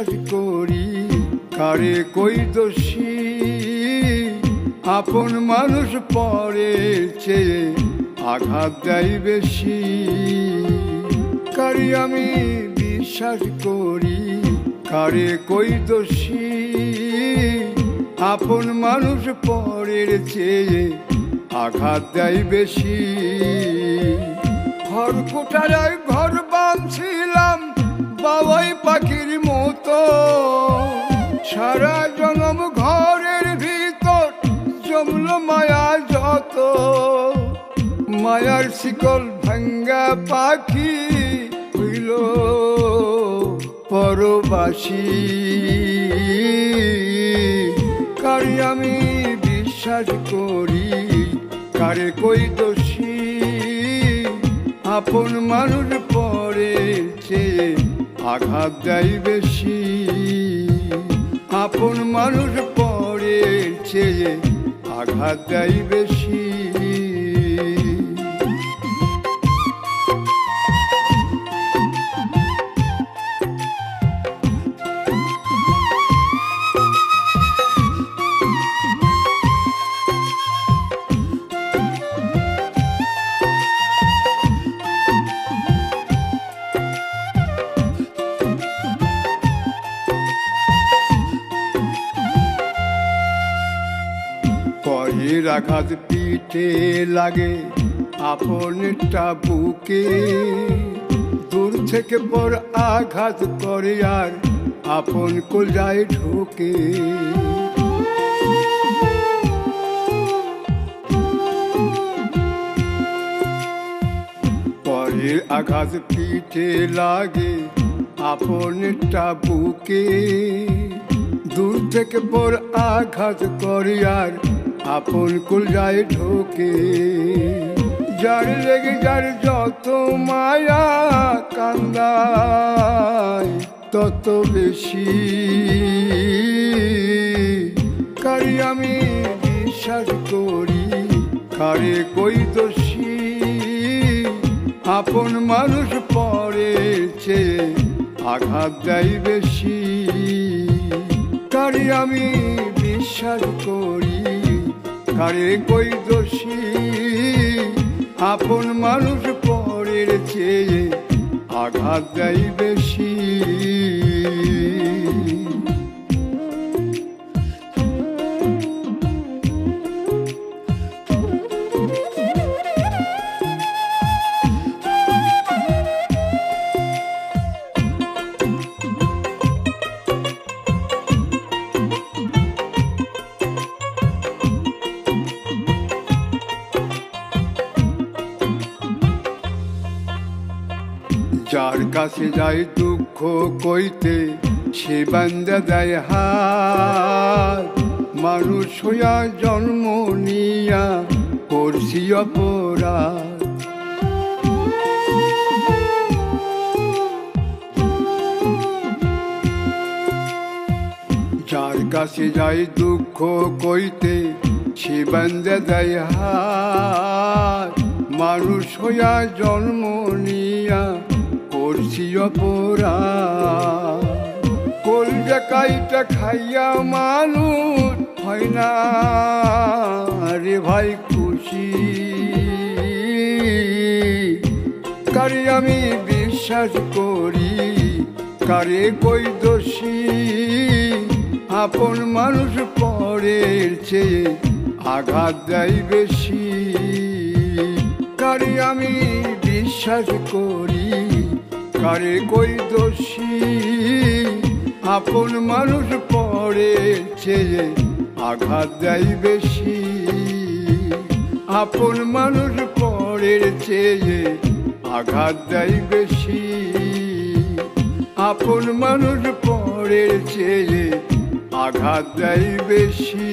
বিশ্বাস করি কারে কই দোষী আপন মানুষ পরের চেয়ে আঘাত দেয় বেশি কারি আমি বিশ্বাস করি কারে কই দোষী আপন মানুষ পরের চেয়ে আঘাত দেয় বেশি খড়কুটারায় ঘর বাঁধছিলাম বাবাই পাখির মতো সারা জনম ঘরের ভিতর জমল মায়া যত মায়ার শিকল ভাঙ্গা পাখি হইল পরবাসী কারে আমি বিশ্বাস করি কারে কই দোষী আপন মানুষ পরের চেয়ে আঘাত দেয় বেশি আপন মানুষ পরের চেয়ে আঘাত দেয় বেশি পরের আঘাত পিঠে লাগে আপনটা বুকে দূর থেকে পর আঘাত করে আর আপন কলজায় ঢোকে পরের আঘাত পিঠে লাগে আপনটা বুকে দূর থেকে পর আঘাত করে আর আপন কলজায় ঢোকে যার লেগে যার যত মায়া কান্দায় তত বেশি কারে আমি বিশ্বাস করি কারে কই দোষী আপন মানুষ পরের চেয়ে আঘাত দেয় বেশি কারে আমি বিশ্বাস করি কারে কই দোষী আপন মানুষ পরের চেয়ে আঘাত দেয় বেশি যার কাছে যায় দুঃখ কইতে সে বান্দা দেয় হাত মানুষ হইয়া জন্ম নিয়া করছি অপরাধ যার কাছে যায় দুঃখ কইতে সে বান্দা দেয় হাত মানুষ হইয়া জন্ম নিয়া করছি অপরাধ কলজা কাইটা খাইয়া মানুষ হয় না রে ভাই খুশি কারে আমি বিশ্বাস করি কারে কই দোষী আপন মানুষ পরের চেয়ে আঘাত দেয় বেশি কারে আমি বিশ্বাস করি কারে কই দোষী আপন মানুষ পরের চেয়ে আঘাত দেয় বেশি আপন মানুষ পরের চেয়ে আঘাত দেয় বেশি আপন মানুষ পরের চেয়ে আঘাত দেয় বেশি।